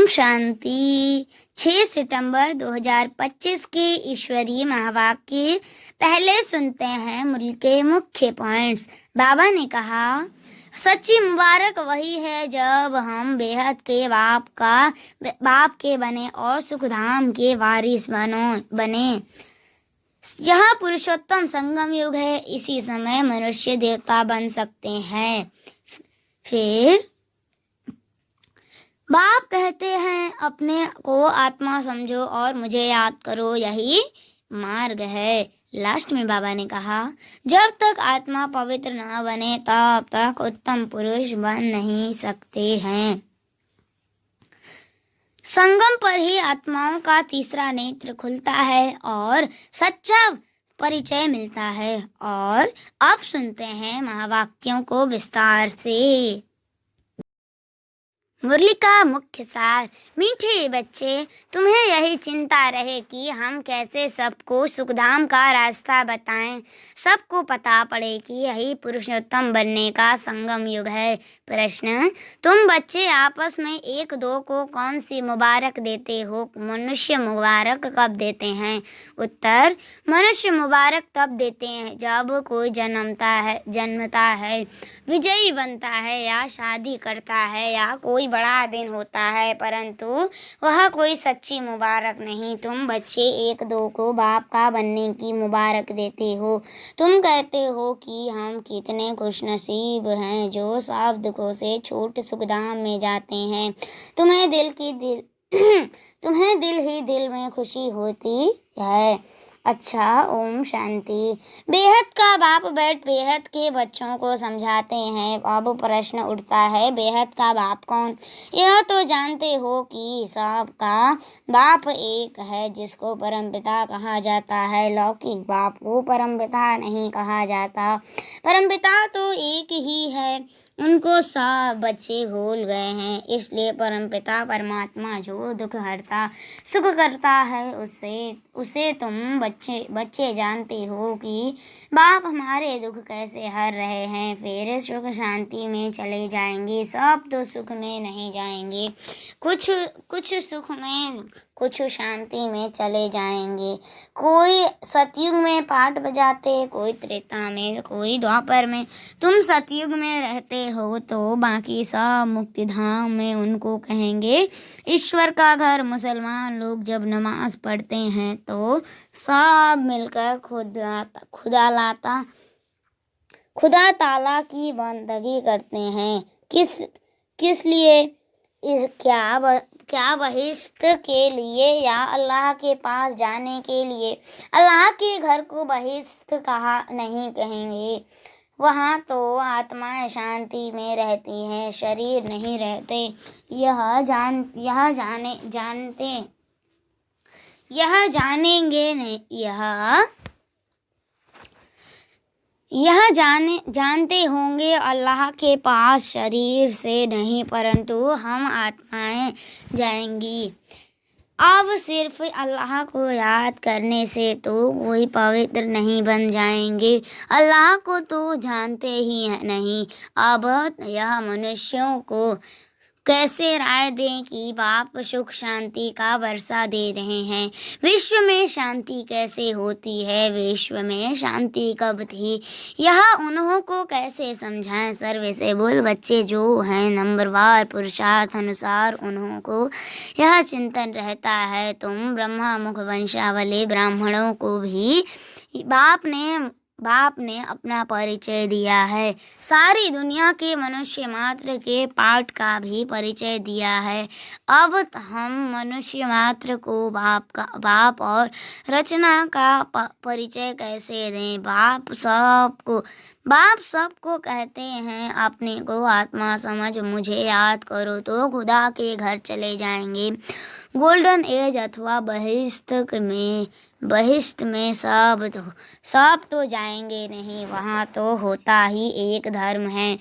शांति। 6 सितंबर 2025 के ईश्वरीय महावाक्य पहले सुनते हैं। मूल के मुख्य पॉइंट्स। बाबा ने कहा, सच्ची मुबारक वही है जब हम बेहद के बाप के बने और सुखधाम के वारिस बने। यह पुरुषोत्तम संगम युग है। इसी समय मनुष्य देवता बन सकते हैं। फिर बाप कहते हैं, अपने को आत्मा समझो और मुझे याद करो, यही मार्ग है। लास्ट में बाबा ने कहा, जब तक आत्मा पवित्र न बने तब तक उत्तम पुरुष बन नहीं सकते हैं। संगम पर ही आत्माओं का तीसरा नेत्र खुलता है और सच्चा परिचय मिलता है। और अब सुनते हैं महावाक्यों को विस्तार से। मुरली का मुख्य सार। मीठे बच्चे, तुम्हें यही चिंता रहे कि हम कैसे सबको सुखधाम का रास्ता बताएं। सबको पता पड़े कि यही पुरुषोत्तम बनने का संगम युग है। प्रश्न, तुम बच्चे आपस में एक दो को कौन सी मुबारक देते हो? मनुष्य मुबारक कब देते हैं? उत्तर, मनुष्य मुबारक तब देते हैं जब कोई जन्मता है, विजयी बनता है या शादी करता है या कोई बड़ा दिन होता है, परंतु वह कोई सच्ची मुबारक नहीं। तुम बच्चे एक दो को बाप का बनने की मुबारक देते हो। तुम कहते हो कि हम कितने खुशनसीब हैं जो सब दुखों से छूट सुखधाम में जाते हैं। तुम्हें दिल ही दिल में खुशी होती है। अच्छा, ओम शांति। बेहद का बाप बेहद के बच्चों को समझाते हैं। अब प्रश्न उठता है, बेहद का बाप कौन? यह तो जानते हो कि सबका बाप एक है, जिसको परमपिता कहा जाता है। लौकिक बाप को परमपिता नहीं कहा जाता। परमपिता तो एक ही है, उनको सब बच्चे भूल गए हैं। इसलिए परमपिता परमात्मा जो दुख हरता सुख करता है, उसे तुम बच्चे जानते हो कि बाप हमारे दुख कैसे हर रहे हैं। फिर सुख शांति में चले जाएंगे। सब तो सुख में नहीं जाएंगे, कुछ सुख में कुछ शांति में चले जाएंगे। कोई सतयुग में पाठ बजाते, कोई त्रेता में, कोई द्वापर में। तुम सतयुग में रहते हो तो बाकी सब मुक्ति धाम में उनको कहेंगे ईश्वर का घर। मुसलमान लोग जब नमाज पढ़ते हैं तो सब मिलकर खुदा ताला की बंदगी करते हैं। किस लिए? क्या बहिश्त के लिए या अल्लाह के पास जाने के लिए? अल्लाह के घर को बहिश्त नहीं कहेंगे। वहाँ तो आत्माएं शांति में रहती हैं, शरीर नहीं रहते। जानते होंगे अल्लाह के पास शरीर से नहीं, परंतु हम आत्माएं जाएंगी। अब सिर्फ अल्लाह को याद करने से तो कोई पवित्र नहीं बन जाएंगे। अल्लाह को तो जानते ही नहीं। अब यह मनुष्यों को कैसे राय दें कि बाप सुख शांति का वर्षा दे रहे हैं? विश्व में शांति कैसे होती है? विश्व में शांति कब थी? यह उन्हों को कैसे समझाएं? सर्विसेबल बच्चे जो हैं, नंबरवार पुरुषार्थ अनुसार उन्हों को यह चिंतन रहता है। तुम ब्रह्मा मुख वंशावली ब्राह्मणों को भी बाप ने अपना परिचय दिया है। सारी दुनिया के मनुष्य मात्र के पाठ का भी परिचय दिया है। अब हम मनुष्य मात्र को बाप और रचना का परिचय कैसे दें? बाप सबको कहते हैं, अपने को आत्मा समझ मुझे याद करो तो खुदा के घर चले जाएंगे। गोल्डन एज अथवा बहिश्त में सब तो जाएंगे नहीं। वहाँ तो होता ही एक धर्म है,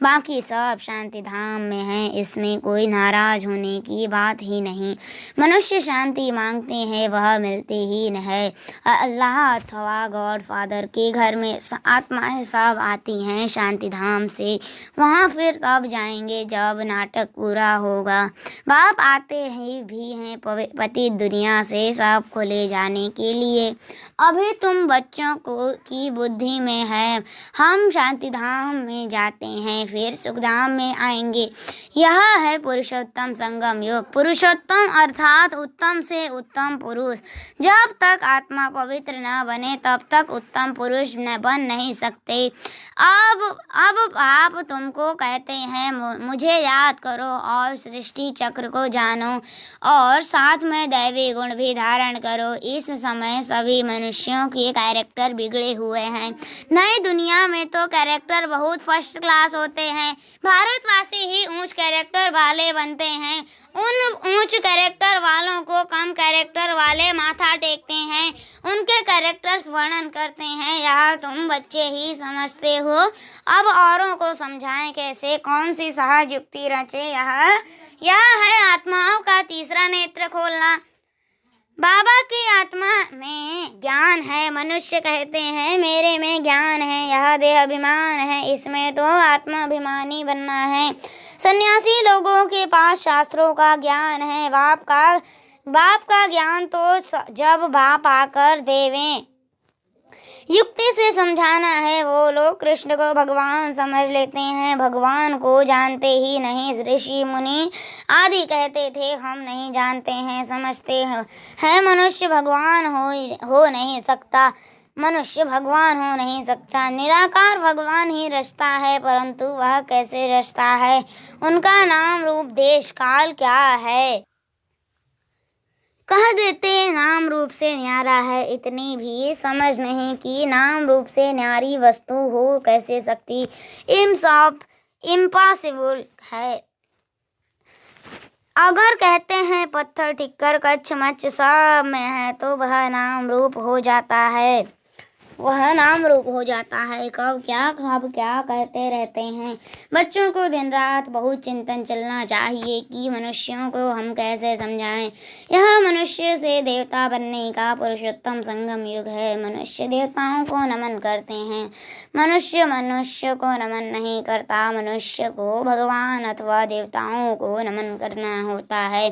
बाकी सब शांति धाम में है। इसमें कोई नाराज होने की बात ही नहीं। मनुष्य शांति मांगते हैं, वह मिलती ही है। अल्लाह अथवा गॉड फादर के घर में आत्माएं सब जब आती हैं शांति धाम से, वहाँ फिर तब जाएंगे जब नाटक पूरा होगा। बाप आते ही भी हैं पति दुनिया से सबको ले जाने के लिए। अभी तुम बच्चों को की बुद्धि में है, हम शांति धाम में जाते हैं फिर सुखधाम में आएंगे। यह है पुरुषोत्तम संगम योग। पुरुषोत्तम अर्थात उत्तम से उत्तम पुरुष। जब तक आत्मा पवित्र न बने तब तक उत्तम पुरुष न बन नहीं सकते। अब आप तुमको कहते हैं मुझे याद करो और सृष्टि चक्र को जानो और साथ में दैवी गुण भी धारण करो। इस समय सभी मनुष्यों के कैरेक्टर बिगड़े हुए हैं। नई दुनिया में तो कैरेक्टर बहुत फर्स्ट क्लास होते हैं। भारतवासी ही ऊंच कैरेक्टर वाले बनते हैं। उन ऊंच कैरेक्टर वालों को कम कैरेक्टर वाले माथा टेकते हैं, उनके कैरेक्टर्स वर्णन करते हैं। यह तुम बच्चे ही समझते हो, अब औरों को समझाएं कैसे, कौन सी सहज युक्ति रचे। यह है आत्माओं का तीसरा नेत्र खोलना। बाबा की आत्मा में ज्ञान है। मनुष्य कहते हैं मेरे में ज्ञान है, यह देह अभिमान है, इसमें तो आत्माभिमानी बनना है। सन्यासी लोगों के पास शास्त्रों का ज्ञान है। बाप का ज्ञान तो जब बाप आकर देवें, युक्ति से समझाना है। वो लोग कृष्ण को भगवान समझ लेते हैं, भगवान को जानते ही नहीं। ऋषि मुनि आदि कहते थे हम नहीं जानते हैं, समझते हैं। मनुष्य भगवान हो नहीं सकता, मनुष्य भगवान हो नहीं सकता। निराकार भगवान ही रचता है, परंतु वह कैसे रचता है, उनका नाम रूप देश काल क्या है। कह देते नाम रूप से न्यारा है, इतनी भी समझ नहीं कि नाम रूप से न्यारी वस्तु हो कैसे सकती। इम्पॉसिबल है। अगर कहते हैं पत्थर ठिक्कर कच्छ मच्छ सब में है तो वह नाम रूप हो जाता है, वह नाम रूप हो जाता है। कब क्या कहते रहते हैं। बच्चों को दिन रात बहुत चिंतन चलना चाहिए कि मनुष्यों को हम कैसे समझाएं। यह मनुष्य से देवता बनने का पुरुषोत्तम संगम युग है। मनुष्य देवताओं को नमन करते हैं, मनुष्य को नमन नहीं करता। मनुष्य को भगवान अथवा देवताओं को नमन करना होता है।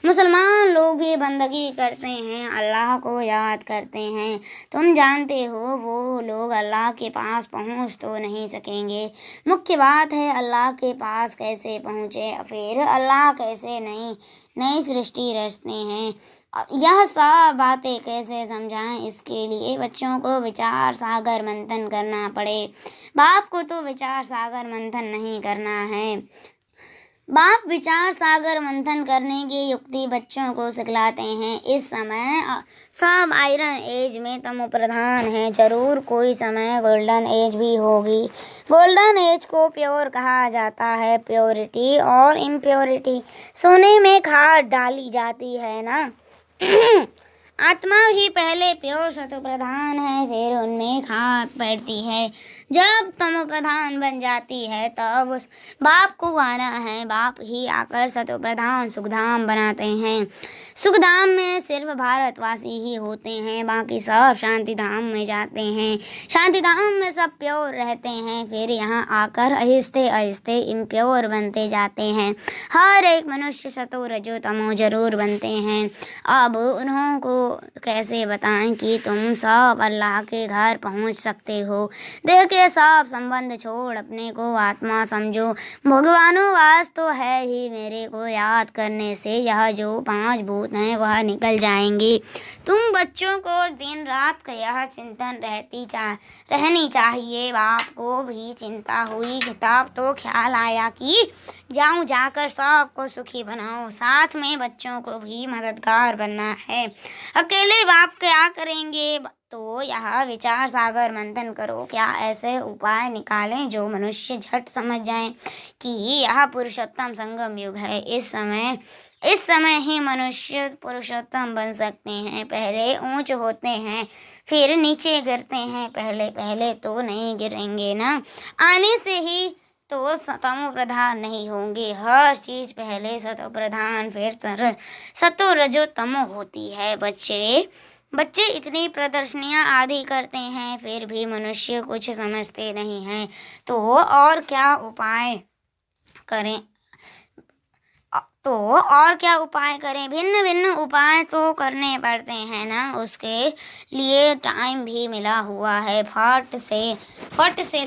मुसलमान लोग भी बंदगी करते हैं, अल्लाह को याद करते हैं। तुम जानते हो वो लोग अल्लाह के पास पहुंच तो नहीं सकेंगे। मुख्य बात है अल्लाह के पास कैसे पहुँचे, फिर अल्लाह कैसे नई सृष्टि रचते हैं। यह सब बातें कैसे समझाएं, इसके लिए बच्चों को विचार सागर मंथन करना पड़े। बाप को तो विचार सागर मंथन नहीं करना है। बाप विचार सागर मंथन करने की युक्ति बच्चों को सिखलाते हैं। इस समय सब आयरन एज में तमो प्रधान है, जरूर कोई समय गोल्डन एज भी होगी। गोल्डन एज को प्योर कहा जाता है। प्योरिटी और इम्प्योरिटी, सोने में खाद डाली जाती है ना। आत्मा ही पहले प्योर सतो प्रधान है, फिर उनमें खाद पड़ती है। जब तमो प्रधान बन जाती है तब बाप को आना है। बाप ही आकर सतो प्रधान सुखधाम बनाते हैं। सुखधाम में सिर्फ भारतवासी ही होते हैं, बाकी सब शांति धाम में जाते हैं। शांति धाम में सब प्योर रहते हैं, फिर यहाँ आकर आहिस्ते आहिस्ते इम्प्योर बनते जाते हैं। हर एक मनुष्य सतो रजो तमो जरूर बनते हैं। अब उन्हों को कैसे बताएं कि तुम सब अल्लाह के घर पहुंच सकते हो। देह के सब संबंध छोड़ अपने को आत्मा समझो। भगवानुवास तो है ही, मेरे को याद करने से यह जो 5 भूत हैं वह निकल जाएंगे। तुम बच्चों को दिन रात का यह चिंतन रहनी चाहिए। बाप को भी चिंता हुई, किताब तो ख्याल आया कि जाकर सबको सुखी बनाओ। साथ में बच्चों को भी मददगार बनना है। अकेले बाप क्या करेंगे, तो यह विचार सागर मंथन करो। क्या ऐसे उपाय निकालें जो मनुष्य झट समझ जाएं कि यह पुरुषोत्तम संगम युग है। इस समय ही मनुष्य पुरुषोत्तम बन सकते हैं। पहले ऊंच होते हैं फिर नीचे गिरते हैं, पहले तो नहीं गिरेंगे ना। आने से ही तो तमो प्रधान नहीं होंगे। हर चीज पहले सतो प्रधान फिर सतो रजो तमो होती है। बच्चे बच्चे इतनी प्रदर्शनियाँ आदि करते हैं, फिर भी मनुष्य कुछ समझते नहीं हैं। तो और क्या उपाय करें भिन्न भिन्न उपाय तो करने पड़ते हैं ना, उसके लिए टाइम भी मिला हुआ है। फट से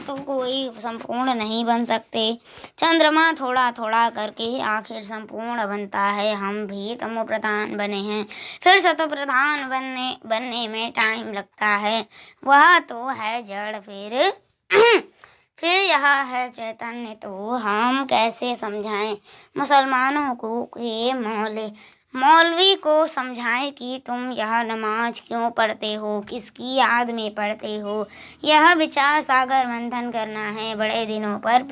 तो कोई संपूर्ण नहीं बन सकते। चंद्रमा थोड़ा थोड़ा करके आखिर संपूर्ण बनता है। हम भी तमो प्रधान बने हैं, फिर सतो प्रधान बनने में टाइम लगता है। वह तो है जड़, फिर यह है चैतन्य, तो हम कैसे समझाएं मुसलमानों को कि मौलवी को समझाएं कि तुम यह नमाज क्यों पढ़ते हो, किसकी याद में पढ़ते हो। यह विचार सागर मंथन करना है। बड़े दिनों पर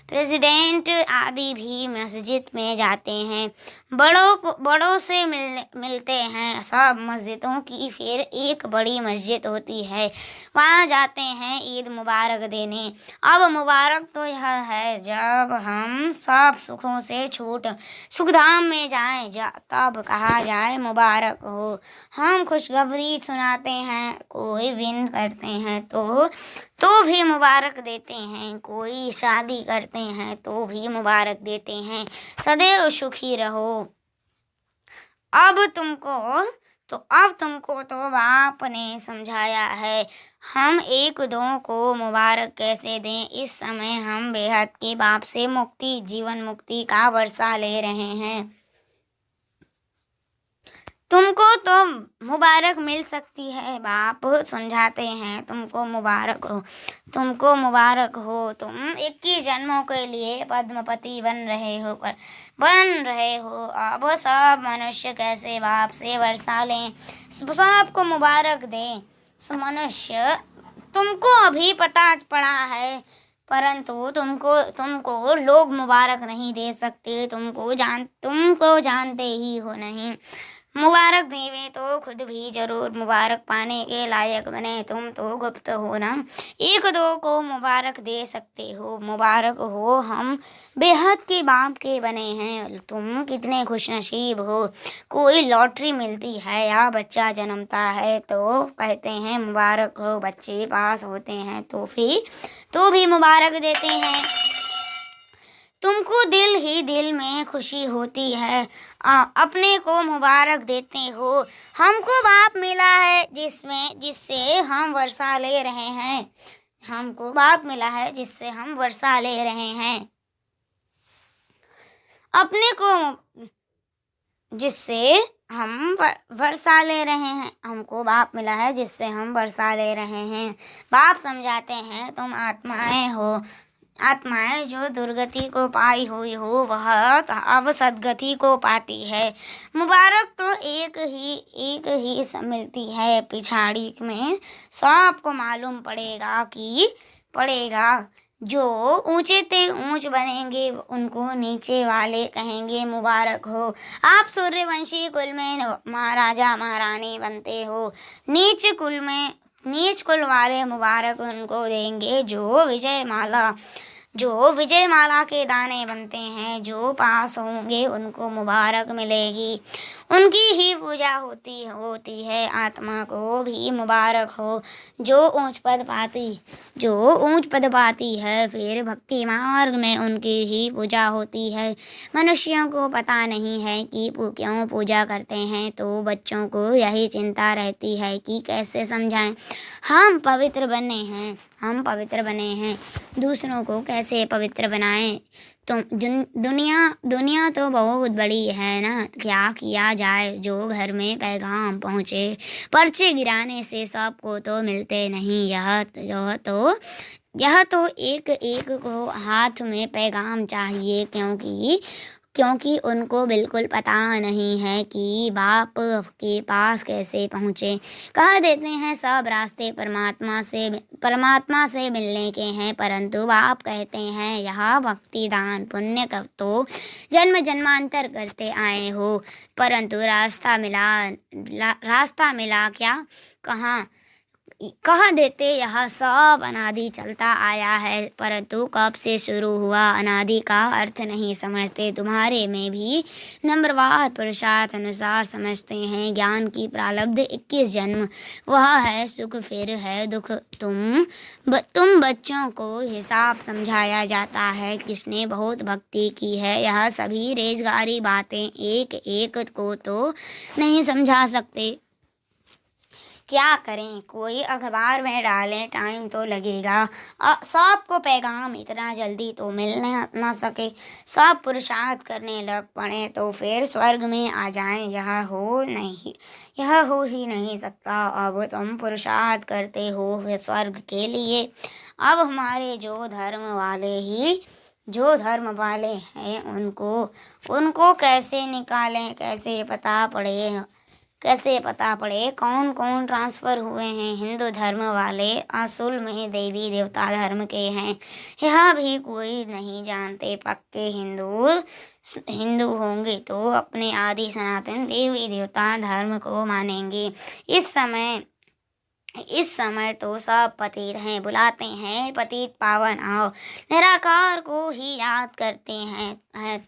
प्रेसिडेंट आदि भी मस्जिद में जाते हैं, बड़ों से मिलते हैं। सब मस्जिदों की फिर एक बड़ी मस्जिद होती है, वहाँ जाते हैं ईद मुबारक देने। अब मुबारक तो यह है जब हम सब सुखों से छूट सुखधाम में जाएं, तब कहा जाए मुबारक हो। हम खुशखबरी सुनाते हैं, कोई विन करते हैं तो भी मुबारक देते हैं, कोई शादी करते हैं तो भी मुबारक देते हैं। सदैव सुखी रहो। अब तुमको तो बाप ने समझाया है, हम एक दो को मुबारक कैसे दें। इस समय हम बेहद के बाप से जीवन मुक्ति का वर्षा ले रहे हैं। तुमको तो मुबारक मिल सकती है, बाप समझाते हैं तुमको मुबारक हो। तुम 21 जन्मों के लिए पद्मपति बन रहे हो। अब सब मनुष्य कैसे बाप से वर्षा लें, सबको मुबारक दें। मनुष्य तुमको अभी पता पड़ा है, परंतु तुमको लोग मुबारक नहीं दे सकते। तुमको जानते ही हो नहीं। मुबारक देवे तो खुद भी जरूर मुबारक पाने के लायक बने। तुम तो गुप्त हो ना, एक दो को मुबारक दे सकते हो। मुबारक हो, हम बेहद के बाप के बने हैं। तुम कितने खुशनसीब हो। कोई लॉटरी मिलती है या बच्चा जन्मता है तो कहते हैं मुबारक हो। बच्चे पास होते हैं तो भी मुबारक देते हैं। तुमको दिल ही दिल में खुशी होती है, अपने को मुबारक देते हो। हमको बाप मिला है जिससे हम वर्षा ले रहे हैं। हमको बाप मिला है जिससे हम वर्षा ले रहे हैं। अपने को जिससे हम वर्षा ले रहे हैं। हमको बाप मिला है जिससे हम वर्षा ले रहे हैं। बाप समझाते हैं तुम आत्माएं जो दुर्गति को पाई हुई हो, वह अब सदगति को पाती है। मुबारक तो एक ही मिलती है, पिछाड़ी में सबको मालूम पड़ेगा। जो ऊंचे ते ऊंच बनेंगे उनको नीचे वाले कहेंगे मुबारक हो। आप सूर्यवंशी कुल में महाराजा महारानी बनते हो। नीच कुल वाले मुबारक उनको देंगे जो विजय माला के दाने बनते हैं। जो पास होंगे उनको मुबारक मिलेगी, उनकी ही पूजा होती है। आत्मा को भी मुबारक हो जो ऊंच पद पाती है, फिर भक्ति मार्ग में उनकी ही पूजा होती है। मनुष्यों को पता नहीं है कि क्यों पूजा करते हैं, तो बच्चों को यही चिंता रहती है कि कैसे समझाएं। हम पवित्र बने हैं, दूसरों को कैसे पवित्र बनाएं। तो दुनिया तो बहुत बड़ी है ना, क्या किया जाए। जो घर में पैगाम पहुँचे, पर्चे गिराने से सबको तो मिलते नहीं। यह तो एक को हाथ में पैगाम चाहिए, क्योंकि उनको बिल्कुल पता नहीं है कि बाप के पास कैसे पहुँचे। कह देते हैं सब रास्ते परमात्मा से मिलने के हैं, परंतु बाप कहते हैं यह भक्ति दान पुण्य का तो जन्म जन्मांतर करते आए हो, परंतु रास्ता मिला क्या? कहाँ कह देते यह सब अनादि चलता आया है, परंतु कब से शुरू हुआ अनादि का अर्थ नहीं समझते। तुम्हारे में भी नम्रवाद पुरुषार्थ अनुसार समझते हैं। ज्ञान की प्रारब्ध 21 जन्म, वह है सुख फिर है दुख। तुम बच्चों को हिसाब समझाया जाता है, किसने बहुत भक्ति की है। यह सभी रेजगारी बातें एक एक को तो नहीं समझा सकते। क्या करें, कोई अखबार में डालें, टाइम तो लगेगा। सबको पैगाम इतना जल्दी तो मिल ना सके। सब पुरुषार्थ करने लग पड़े तो फिर स्वर्ग में आ जाएं, यह हो ही नहीं सकता। अब तुम पुरुषार्थ करते हो स्वर्ग के लिए। अब हमारे जो धर्म वाले हैं उनको कैसे निकालें, कैसे पता पड़े कौन कौन ट्रांसफ़र हुए हैं। हिंदू धर्म वाले असल में देवी देवता धर्म के हैं, यह भी कोई नहीं जानते। पक्के हिंदू होंगे तो अपने आदि सनातन देवी देवता धर्म को मानेंगे। इस समय तो सब पतित हैं, बुलाते हैं पतित पावन आओ। निराकार को ही याद करते हैं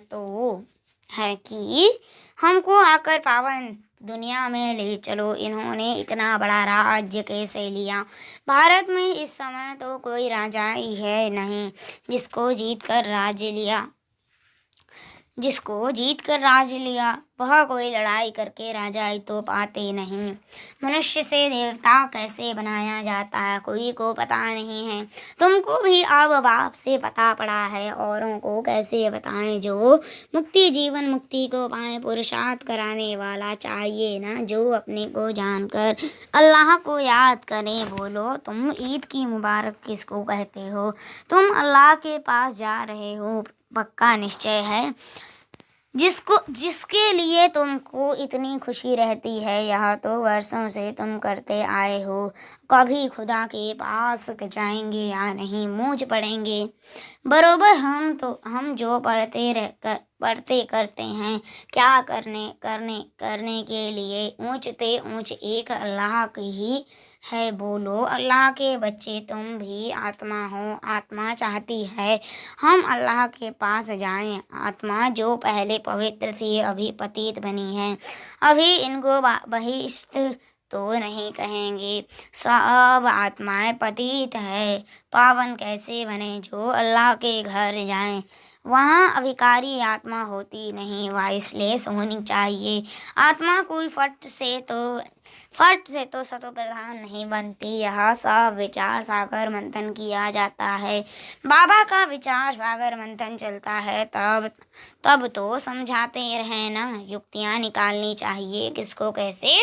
तो है कि हमको आकर पावन दुनिया में ले चलो। इन्होंने इतना बड़ा राज्य कैसे लिया। भारत में इस समय तो कोई राजा ही है नहीं जिसको जीत कर राज्य लिया। वह कोई लड़ाई करके राजा ही तो पाते नहीं। मनुष्य से देवता कैसे बनाया जाता है कोई को पता नहीं है। तुमको भी अब बाप से पता पड़ा है, औरों को कैसे बताएं। जो जीवन मुक्ति को पाए, पुरुषार्थ कराने वाला चाहिए ना, जो अपने को जानकर अल्लाह को याद करें। बोलो, तुम ईद की मुबारक किसको कहते हो? तुम अल्लाह के पास जा रहे हो, पक्का निश्चय है। जिसके लिए तुमको इतनी खुशी रहती है, यह तो वर्षों से तुम करते आए हो। कभी खुदा के पास जाएंगे या नहीं, मूझ पड़ेंगे। बरोबर हम जो पढ़ते करते हैं। क्या करने के लिए ऊंच एक अल्लाह की ही है। बोलो, अल्लाह के बच्चे तुम भी आत्मा हो। आत्मा चाहती है हम अल्लाह के पास जाएं। आत्मा जो पहले पवित्र थी अभी पतित बनी है। अभी इनको बहिष्ठ तो नहीं कहेंगे। सब आत्माएं पतित है, पावन कैसे बने? जो अल्लाह के घर जाएं, वहाँ अभिकारी आत्मा होती नहीं, वाइसलेस होनी चाहिए। आत्मा कोई फट से तो सतो प्रधान नहीं बनती। यह सब विचार सागर मंथन किया जाता है। बाबा का विचार सागर मंथन चलता है, तब तो समझाते रहे ना। युक्तियाँ निकालनी चाहिए, किसको कैसे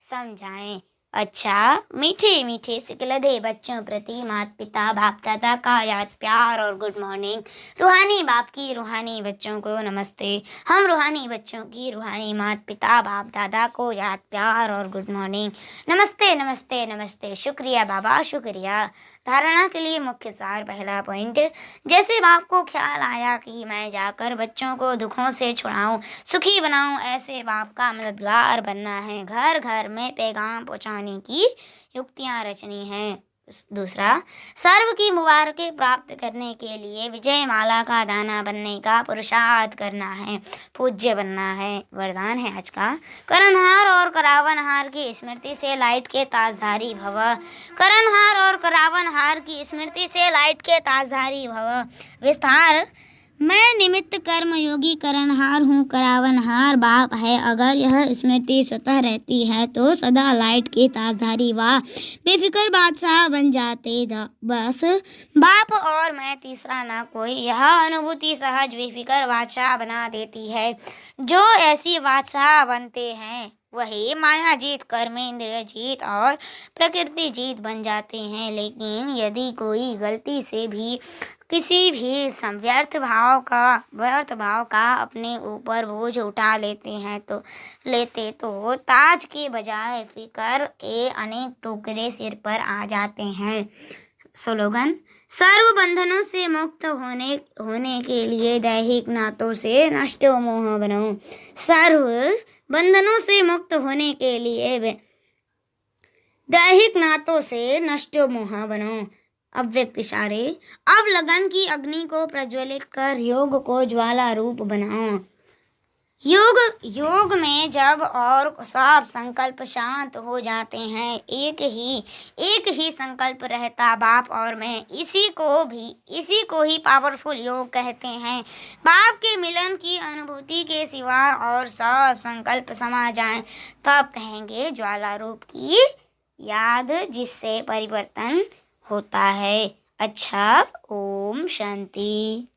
समझाएं। अच्छा, मीठे सिकलधे बच्चों प्रति माता पिता बाप दादा का याद प्यार और गुड मॉर्निंग। रूहानी बाप की रूहानी बच्चों को नमस्ते। हम रूहानी बच्चों की रूहानी माता पिता बाप दादा को याद प्यार और गुड मॉर्निंग। नमस्ते नमस्ते नमस्ते। शुक्रिया बाबा, शुक्रिया। धारणा के लिए मुख्य सार, पहला पॉइंट, जैसे बाप को ख्याल आया कि मैं जाकर बच्चों को दुखों से छुड़ाऊं, सुखी बनाऊं, ऐसे बाप का मददगार बनना है। घर घर में पैगाम पहुंचाने की युक्तियां रचनी हैं। दूसरा, सर्व की मुबारकें प्राप्त करने के लिए विजय माला का दाना बनने का पुरुषार्थ करना है, पूज्य बनना है। वरदान है आज का, करणहार और करावनहार की स्मृति से लाइट के ताजधारी भव। करणहार और करावनहार की स्मृति से लाइट के ताजधारी भव। विस्तार, मैं निमित्त कर्म योगी करणहार हूँ, करावनहार बाप है। अगर यह स्मृति स्वतः रहती है तो सदा लाइट के ताजधारी व बेफिक्र बादशाह बन जाते। बस बाप और मैं, तीसरा ना कोई। यह अनुभूति सहज बेफिक्र बादशाह बना देती है। जो ऐसी बादशाह बनते हैं वही माया जीत, कर्मेंद्रिय जीत और प्रकृति जीत बन जाते हैं। लेकिन यदि कोई गलती से भी किसी भी व्यर्थ भाव का अपने ऊपर बोझ उठा लेते तो ताज के बजाय फिकर के अनेक टुकड़े सिर पर आ जाते हैं। स्लोगन, सर्व बंधनों से मुक्त होने के लिए दैहिक नातों से नष्ट मोह बनाओ। सर्व बंधनों से मुक्त होने के लिए दैहिक नातों से नष्टो मोह बनो। अव्यक्त इशारे। अब लगन की अग्नि को प्रज्वलित कर योग को ज्वाला रूप बनाओ। योग में जब और सब संकल्प शांत हो जाते हैं, एक ही संकल्प रहता बाप और मैं, इसी को ही पावरफुल योग कहते हैं। बाप के मिलन की अनुभूति के सिवा और सब संकल्प समा जाएं, तब कहेंगे ज्वाला रूप की याद, जिससे परिवर्तन होता है। अच्छा, ओम शांति।